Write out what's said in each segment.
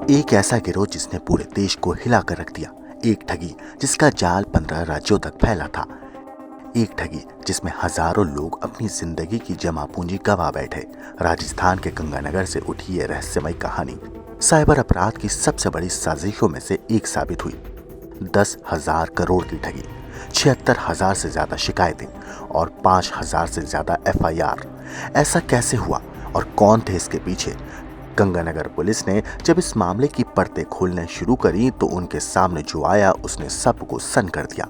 एक ऐसा गिरोह जिसने पूरे देश को हिला कर रख दिया। एक ठगी जिसका जाल 15 राज्यों तक फैला था। एक ठगी जिसमें हजारों लोग अपनी जिंदगी की जमा पूंजी गंवा बैठे। राजस्थान के गंगानगर से उठी ये रहस्यमय कहानी साइबर अपराध की सबसे बड़ी साजिशों में से एक साबित हुई। 10,000 करोड़ की ठगी, 76,000 से ज्यादा शिकायतें और 5,000 से ज्यादा FIR। ऐसा कैसे हुआ और कौन थे इसके पीछे? गंगानगर पुलिस ने जब इस मामले की परतें खोलने शुरू करी तो उनके सामने जो आया उसने सबको सन्न कर दिया।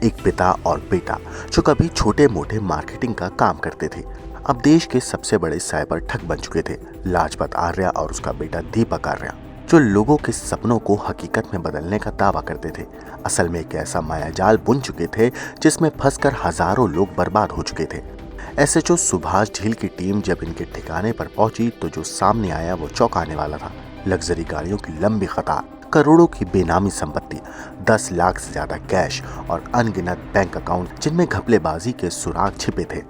एक पिता और बेटा जो कभी छोटे मोटे मार्केटिंग का काम करते थे, अब देश के सबसे बड़े साइबर ठग बन चुके थे। लाजपत आर्या और उसका बेटा दीपक आर्या, जो लोगों के सपनों को हकीकत में बदलने का दावा करते थे, असल में एक ऐसा मायाजाल बुन चुके थे जिसमें फंसकर हजारों लोग बर्बाद हो चुके थे। SHO सुभाष झील की टीम जब इनके ठिकाने पर पहुंची तो जो सामने आया वो चौंकाने वाला था। लग्जरी गाड़ियों की लंबी कतार, करोड़ों की बेनामी संपत्ति, 10 लाख से ज्यादा कैश और अनगिनत बैंक अकाउंट जिनमें घपलेबाजी के सुराग छिपे थे।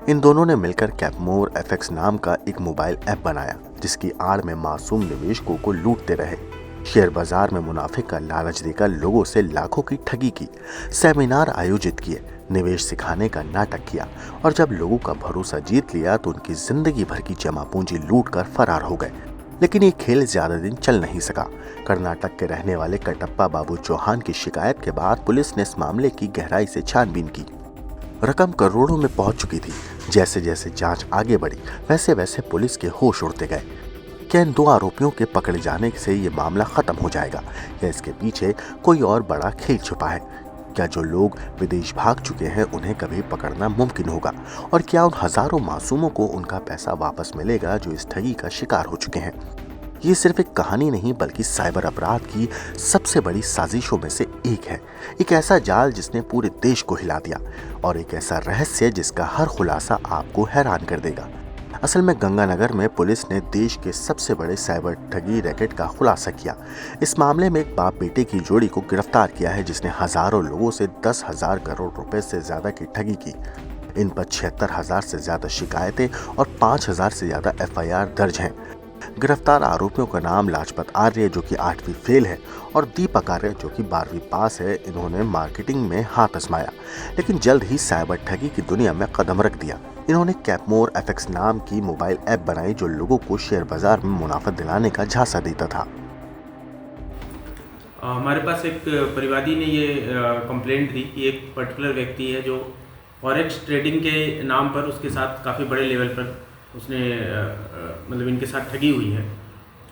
इन दोनों ने मिलकर कैपमोर FX नाम का एक मोबाइल ऐप बनाया जिसकी आड़ में मासूम निवेशकों को लूटते रहे। शेयर बाजार में मुनाफे का लालच देकर लोगों से लाखों की ठगी की, सेमिनार आयोजित किए, निवेश सिखाने का नाटक किया और जब लोगों का भरोसा जीत लिया तो उनकी जिंदगी भर की जमा पूंजी लूट कर फरार हो गए। लेकिन ये खेल ज्यादा दिन चल नहीं सका। कर्नाटक के रहने वाले कटप्पा बाबू चौहान की शिकायत के बाद पुलिस ने इस मामले की गहराई से छानबीन की। रकम करोड़ों में पहुंच चुकी थी। जैसे जैसे जांच आगे बढ़ी वैसे वैसे पुलिस के होश उड़ते गए। क्या इन 2 आरोपियों के पकड़े जाने से ये मामला खत्म हो जाएगा या इसके पीछे कोई और बड़ा खेल छुपा है? क्या जो लोग विदेश भाग चुके हैं उन्हें कभी पकड़ना मुमकिन होगा? और क्या उन हजारों मासूमों को उनका पैसा वापस मिलेगा जो इस ठगी का शिकार हो चुके हैं? ये सिर्फ एक कहानी नहीं बल्कि साइबर अपराध की सबसे बड़ी साजिशों में से एक है। एक ऐसा जाल जिसने पूरे देश को हिला दिया और एक ऐसा रहस्य जिसका हर खुलासा आपको हैरान कर देगा। असल में गंगानगर में पुलिस ने देश के सबसे बड़े साइबर ठगी रैकेट का खुलासा किया। इस मामले में एक बाप बेटे की जोड़ी को गिरफ्तार किया है जिसने हजारों लोगों से 10,000 करोड़ रुपए से ज्यादा की ठगी की। इन पर 76,000 से ज्यादा शिकायतें और 5,000 से ज्यादा FIR दर्ज हैं। गिरफ्तार आरोपियों का नाम लाजपत आर्य जो कि 8वीं फेल है और दीपक आर्य जो कि 12वीं पास है। इन्होंने मार्केटिंग में हाथ आजमाया लेकिन जल्द ही साइबर ठगी की दुनिया में कदम रख दिया। इन्होंने कैपमोर FX नाम की मोबाइल ऐप बनाई जो लोगों को शेयर बाजार में मुनाफा दिलाने का झांसा देता था। हमारे पास एक परिवादी ने ये कंप्लेंट दी कि एक पर्टिकुलर व्यक्ति है जो फॉरेक्स ट्रेडिंग के नाम पर उसके साथ काफ़ी बड़े लेवल पर उसने मतलब इनके साथ ठगी हुई है।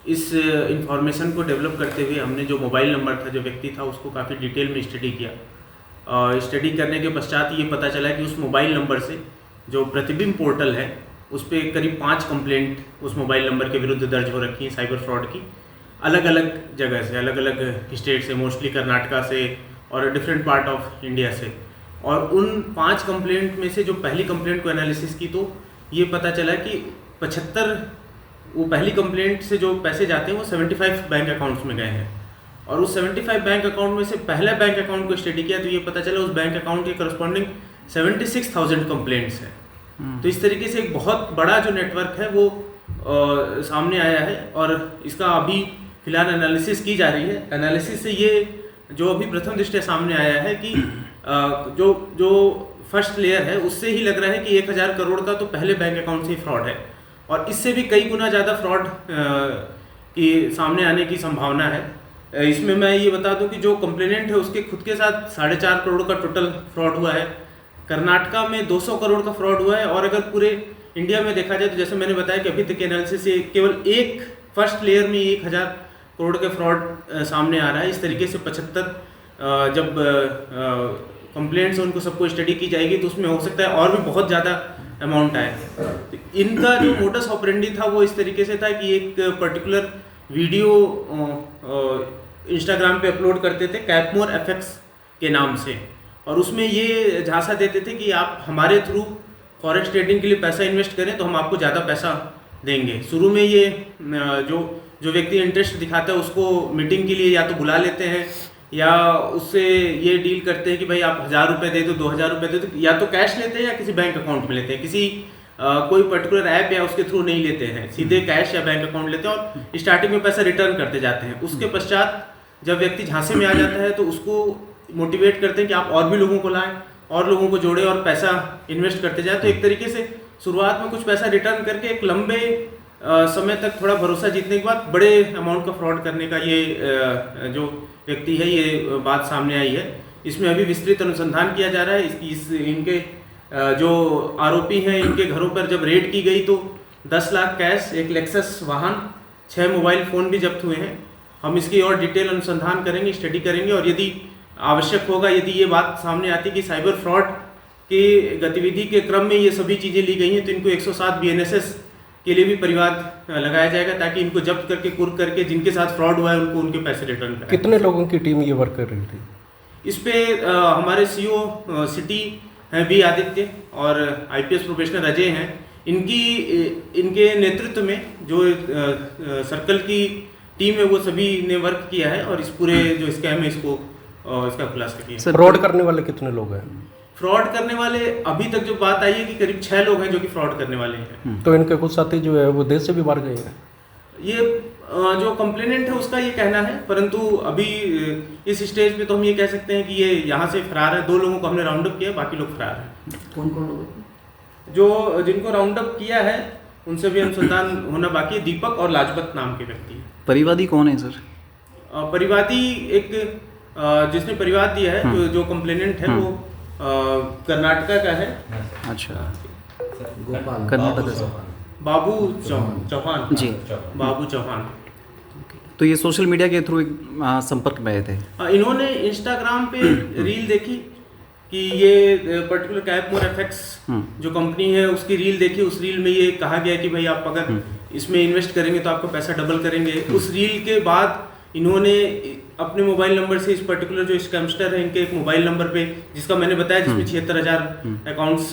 इस इंफॉर्मेशन को डेवलप करते हुए हमने जो मोबाइल नंबर था, जो व्यक्ति था, उसको काफ़ी डिटेल में स्टडी किया। स्टडी करने के पश्चात ये पता चला कि उस मोबाइल नंबर से जो प्रतिबिंब पोर्टल है उस पर करीब 5 कंप्लेंट उस मोबाइल नंबर के विरुद्ध दर्ज हो रखी हैं साइबर फ्रॉड की, अलग अलग जगह से, अलग अलग स्टेट से, मोस्टली कर्नाटका से और डिफरेंट पार्ट ऑफ इंडिया से। और उन 5 कंप्लेंट में से जो पहली कंप्लेंट को एनालिसिस की तो ये पता चला कि 75 वो पहली कंप्लेंट से जो पैसे जाते हैं वो 75 बैंक अकाउंट्स में गए हैं। और उस 75 बैंक अकाउंट में से पहला बैंक अकाउंट को स्टडी किया तो ये पता चला उस बैंक अकाउंट के करस्पॉन्डिंग 76,000 कंप्लेंट्स हैं। तो इस तरीके से एक बहुत बड़ा जो नेटवर्क है वो सामने आया है और इसका अभी फिलहाल एनालिसिस की जा रही है। एनालिसिस से ये जो अभी प्रथम दृष्टया सामने आया है कि जो फर्स्ट लेयर है उससे ही लग रहा है कि 1,000 करोड़ का तो पहले बैंक अकाउंट से ही फ्रॉड है और इससे भी कई गुना ज़्यादा फ्रॉड की सामने आने की संभावना है। इसमें मैं ये बता दूं कि जो कंप्लेनेंट है उसके खुद के साथ 4.5 करोड़ का टोटल फ्रॉड हुआ है। कर्नाटका में 200 करोड़ का फ्रॉड हुआ है और अगर पूरे इंडिया में देखा जाए तो जैसे मैंने बताया कि अभी तक के एनालिसिस से केवल एक फर्स्ट लेयर में 1,000 करोड़ के फ्रॉड सामने आ रहा है। इस तरीके से 75 जब कंप्लेंट्स उनको सबको स्टडी की जाएगी तो उसमें हो सकता है और भी बहुत ज़्यादा अमाउंट आए। तो इनका जो मोडस ऑपरेंडी था वो इस तरीके से था कि एक पर्टिकुलर वीडियो इंस्टाग्राम पे अपलोड करते थे कैपमोर FX के नाम से और उसमें ये झांसा देते थे कि आप हमारे थ्रू फॉरेक्स ट्रेडिंग के लिए पैसा इन्वेस्ट करें तो हम आपको ज़्यादा पैसा देंगे। शुरू में ये जो व्यक्ति इंटरेस्ट दिखाता है उसको मीटिंग के लिए या तो बुला लेते हैं या उससे ये डील करते हैं कि भाई आप 1,000 रुपये दे दो, 2,000 रुपये दे दो, या तो कैश लेते हैं या किसी बैंक अकाउंट में लेते हैं, किसी कोई पर्टिकुलर ऐप या उसके थ्रू नहीं लेते हैं, सीधे कैश या बैंक अकाउंट लेते हैं और स्टार्टिंग में पैसा रिटर्न करते जाते हैं। उसके पश्चात जब व्यक्ति झांसे में आ जाता है तो उसको मोटिवेट करते हैं कि आप और भी लोगों को लाएं, और लोगों को जोड़े और पैसा इन्वेस्ट करते जाए। तो एक तरीके से शुरुआत में कुछ पैसा रिटर्न करके एक लंबे समय तक थोड़ा भरोसा जीतने के बाद बड़े अमाउंट का फ्रॉड करने का ये जो व्यक्ति है, ये बात सामने आई है। इसमें अभी विस्तृत अनुसंधान किया जा रहा है। इनके जो आरोपी हैं, इनके घरों पर जब रेड की गई तो 10 लाख कैश, एक लेक्सस वाहन, 6 मोबाइल फ़ोन भी जब्त हुए हैं। हम इसकी और डिटेल अनुसंधान करेंगे, स्टडी करेंगे, और यदि आवश्यक होगा, यदि ये बात सामने आती कि साइबर फ्रॉड की गतिविधि के क्रम में ये सभी चीज़ें ली गई हैं, तो इनको 107 BNSS के लिए भी परिवाद लगाया जाएगा, ताकि इनको जब्त करके कुर्क करके जिनके साथ फ्रॉड हुआ है उनको उनके पैसे रिटर्न करें। कितने लोगों की टीम ये वर्क कर रही थी? इस पे हमारे CO सिटी हैं बी आदित्य और IPS प्रोफेशनल अजय हैं। इनके नेतृत्व में जो सर्कल की टीम है वो सभी ने वर्क किया है और इस पूरे जो स्कैम है इसका खुलासा किया। फ्रॉड करने वाले कितने लोग हैं? फ्रॉड करने वाले अभी तक जो बात आई है कि करीब 6 लोग हैं जो कि फ्रॉड करने वाले हैं। तो इनके कुछ साथी जो है वो देश से भी बाहर गए हैं? ये जो कंप्लेनेंट है उसका ये कहना है, परंतु अभी इस स्टेज पे तो हम ये कह सकते हैं कि ये यहाँ से फरार है। 2 लोगों को हमने राउंड अप किया, बाकी लोग फरार हैं। कौन कौन लोग? जो जिनको राउंड अप किया है उनसे भी अनुसंधान होना बाकी है। दीपक और लाजपत नाम के व्यक्ति है। परिवादी कौन है सर? परिवादी एक जिसने परिवाद दिया है, जो कंप्लेनेंट है वो कर्नाटका का है। अच्छा, कर्नाटक से बाबू चौहान जी, बाबू चौहान। तो ये सोशल मीडिया के थ्रू संपर्क में आए थे। इन्होंने इंस्टाग्राम पे रील देखी कि ये पर्टिकुलर कैपमोर एफएक्स जो कंपनी है उसकी रील देखी। उस रील में ये कहा गया कि भाई आप अगर इसमें इन्वेस्ट करेंगे तो आपका पैसा डबल करेंगे। उस रील के बाद इन्होंने अपने मोबाइल नंबर से इस पर्टिकुलर जो स्कैमस्टर है इनके एक मोबाइल नंबर पे, जिसका मैंने बताया जिसमें 76,000 अकाउंट्स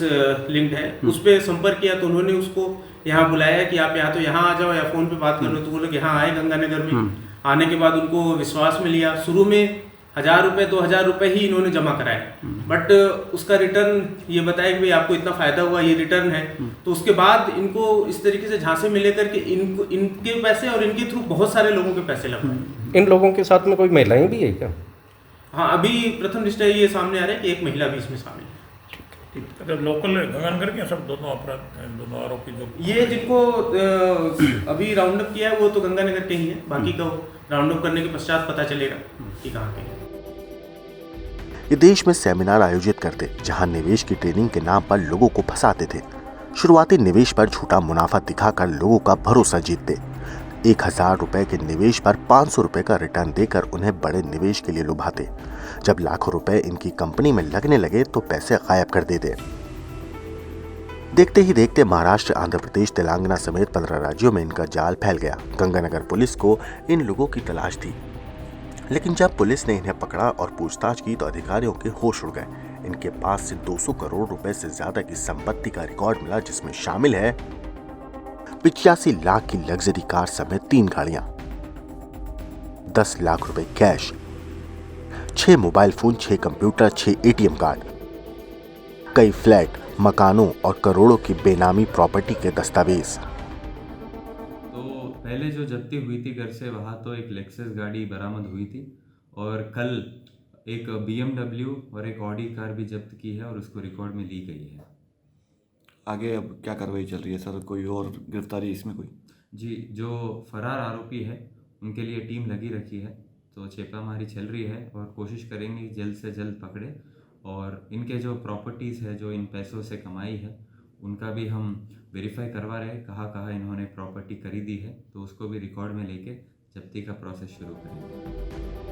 लिंक्ड है, उस पर संपर्क किया। तो उन्होंने उसको यहाँ बुलाया कि आप या तो यहाँ आ जाओ या फ़ोन पे बात कर लो। तो वो लोग यहाँ आए गंगानगर में। आने के बाद उनको विश्वास में लिया। शुरू में 1,000 रुपये 2,000 रुपये ही इन्होंने जमा कराए, बट उसका रिटर्न ये बताया कि भाई आपको इतना फ़ायदा हुआ, ये रिटर्न है। तो उसके बाद इनको इस तरीके से झांसे में लेकर के इनके पैसे और इनके थ्रू बहुत सारे लोगों के पैसे लगे। इन लोगों के साथ में कोई महिलाएं भी है क्या? हाँ, अभी प्रथम दृष्टया ये सामने आ रहा है कि एक महिला भी इसमें शामिल है। लोकल गंगानगर के सब दोनों अपराध, दोनों आरोपी जो ये जिनको अभी राउंड अप किया है वो तो गंगानगर के ही है। बाकी का राउंड अप करने के पश्चात पता चलेगा कि कहाँ के हैं। ये देश में सेमिनार आयोजित करते जहां निवेश की ट्रेनिंग के नाम पर लोगों को फंसाते थे। शुरुआती निवेश पर झूठा मुनाफा दिखाकर लोगों का भरोसा जीतते। 1,000 रुपए के निवेश पर 500 रुपए का रिटर्न देकर उन्हें बड़े निवेश के लिए लुभाते। जब लाखों रुपए इनकी कंपनी में लगने लगे तो पैसे गायब कर देते। देखते ही देखते महाराष्ट्र, आंध्र प्रदेश, तेलंगाना समेत 15 राज्यों में इनका जाल फैल गया। गंगानगर पुलिस को इन लोगों की तलाश थी, लेकिन जब पुलिस ने इन्हें पकड़ा और पूछताछ की तो अधिकारियों के होश उड़ गए। इनके पास से 200 करोड़ रुपए से ज्यादा की संपत्ति का रिकॉर्ड मिला, जिसमें शामिल है 85 लाख की लग्जरी कार समेत 3 गाड़ियां, 10 लाख रुपए cash, 6 mobile phone, 6 computer, 6 ATM card, कई फ्लैट, मकानों और करोड़ों की बेनामी प्रॉपर्टी के दस्तावेज। तो पहले जो जब्ती हुई थी घर से, वहाँ तो एक लेक्सस गाड़ी बरामद हुई थी और कल एक BMW और एक ऑडी कार भी जब्त की है और उसको रिकॉर्ड में ली गई है। आगे अब क्या कार्रवाई चल रही है सर? कोई और गिरफ्तारी इसमें कोई? जी, जो फरार आरोपी है उनके लिए टीम लगी रखी है, तो छापामारी चल रही है और कोशिश करेंगे जल्द से जल्द पकड़े। और इनके जो प्रॉपर्टीज़ है जो इन पैसों से कमाई है उनका भी हम वेरीफाई करवा रहे हैं, कहाँ कहाँ इन्होंने प्रॉपर्टी खरीदी है, तो उसको भी रिकॉर्ड में लेके जब्ती का प्रोसेस शुरू करेंगे।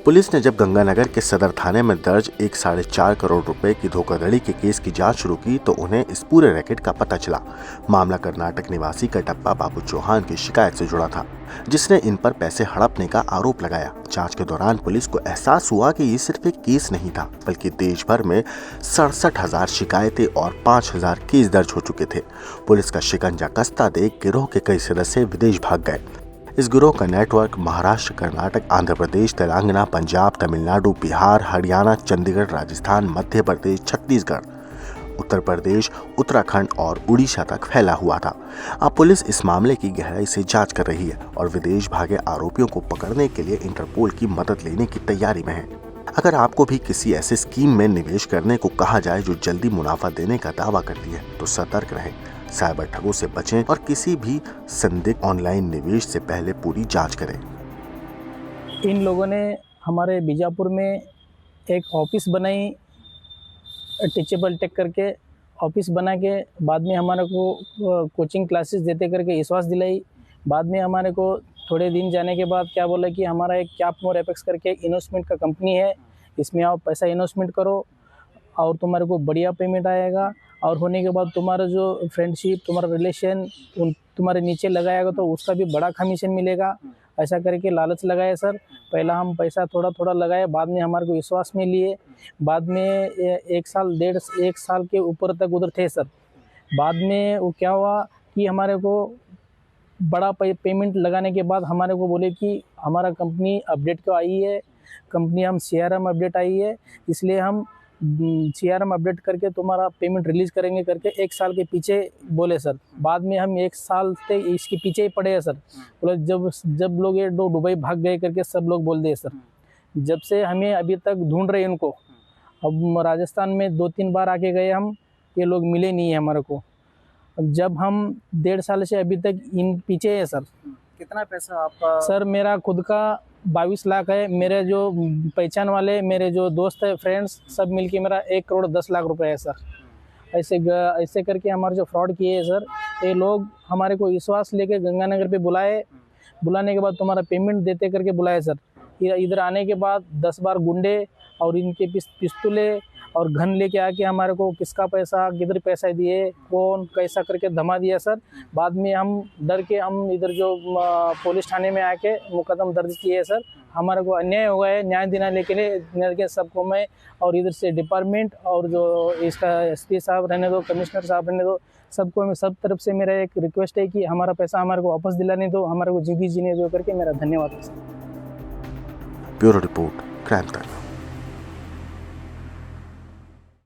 पुलिस ने जब गंगानगर के सदर थाने में दर्ज एक 4.5 करोड़ रुपए की धोखाधड़ी के केस की जांच शुरू की तो उन्हें इस पूरे रैकेट का पता चला। मामला कर्नाटक निवासी कटप्पा बाबू चौहान की शिकायत से जुड़ा था, जिसने इन पर पैसे हड़पने का आरोप लगाया। जांच के दौरान पुलिस को एहसास हुआ कि ये सिर्फ एक केस नहीं था, बल्कि देश भर में 67,000 शिकायतें और 5,000 केस दर्ज हो चुके थे। पुलिस का शिकंजा कसता देख गिरोह के कई सदस्य विदेश भाग गए। इस गिरोह का नेटवर्क महाराष्ट्र, कर्नाटक, आंध्र प्रदेश, तेलंगाना, पंजाब, तमिलनाडु, बिहार, हरियाणा, चंडीगढ़, राजस्थान, मध्य प्रदेश, छत्तीसगढ़, उत्तर प्रदेश, उत्तराखंड और उड़ीसा तक फैला हुआ था। अब पुलिस इस मामले की गहराई से जांच कर रही है और विदेश भागे आरोपियों को पकड़ने के लिए इंटरपोल की मदद लेने की तैयारी में है। अगर आपको भी किसी ऐसे स्कीम में निवेश करने को कहा जाए जो जल्दी मुनाफा देने का दावा करती है तो सतर्क रहें, साइबर ठगों से बचें और किसी भी संदिग्ध ऑनलाइन निवेश से पहले पूरी जांच करें। इन लोगों ने हमारे बीजापुर में एक ऑफिस बनाई, टीचेबल टेक करके ऑफिस बना के बाद में हमारे को कोचिंग क्लासेस देते करके विश्वास दिलाई। बाद में हमारे को थोड़े दिन जाने के बाद क्या बोला कि हमारा एक कैप मोर एपेक्स करके इन्वेस्टमेंट का कंपनी है, इसमें आप पैसा इन्वेस्टमेंट करो और तुम्हारे को बढ़िया पेमेंट आएगा और होने के बाद तुम्हारा जो फ्रेंडशिप, तुम्हारा रिलेशन तुम्हारे नीचे लगाएगा तो उसका भी बड़ा कमीशन मिलेगा। ऐसा करके लालच लगाए सर। पहला हम पैसा थोड़ा थोड़ा लगाए, बाद में हमारे को विश्वास में लिए। बाद में 1 साल के ऊपर तक उधर थे सर। बाद में वो क्या हुआ कि हमारे को बड़ा पेमेंट लगाने के बाद हमारे को बोले कि हमारा कंपनी अपडेट को आई है, कंपनी हम CRM अपडेट आई है, इसलिए हम CRM अपडेट करके तुम्हारा पेमेंट रिलीज़ करेंगे करके 1 साल के पीछे बोले सर। बाद में हम 1 साल से इसके पीछे ही पड़े हैं सर। बोले जब लोग ये दुबई भाग गए करके सब लोग बोल दिए सर। जब से हमें अभी तक ढूंढ रहे इनको। अब राजस्थान में 2-3 बार आके गए हम, ये लोग मिले नहीं है हमारे को। जब हम 1.5 साल से अभी तक इन पीछे है सर। कितना पैसा आपका? सर मेरा खुद का 22 लाख है। मेरे जो पहचान वाले, मेरे जो दोस्त है, फ्रेंड्स, सब मिलके मेरा 1 करोड़ 10 लाख रुपए है सर। ऐसे करके हमारे जो फ्रॉड किए हैं सर, ये लोग हमारे को विश्वास लेके गंगानगर पे बुलाए। बुलाने के बाद तुम्हारा पेमेंट देते करके बुलाए सर। इधर आने के बाद 10 बार गुंडे और इनके पिस्तौले और घन लेके आके हमारे को किसका पैसा, किधर पैसा दिए, कौन कैसा करके धमा दिया सर। बाद में हम डर के हम इधर जो पुलिस थाने में आके मुकदमा दर्ज किए सर। हमारे को अन्याय हो गया है, न्याय दिलाने के लिए सबको मैं और इधर से डिपार्टमेंट और जो इसका SP साहब रहने दो, कमिश्नर साहब रहने दो, सबको मैं सब तरफ से मेरा एक रिक्वेस्ट है कि हमारा पैसा हमारे को वापस दिलाने दो, हमारे को जिंदगी जीने दो करके मेरा धन्यवाद है sir. Bureau report, crime time.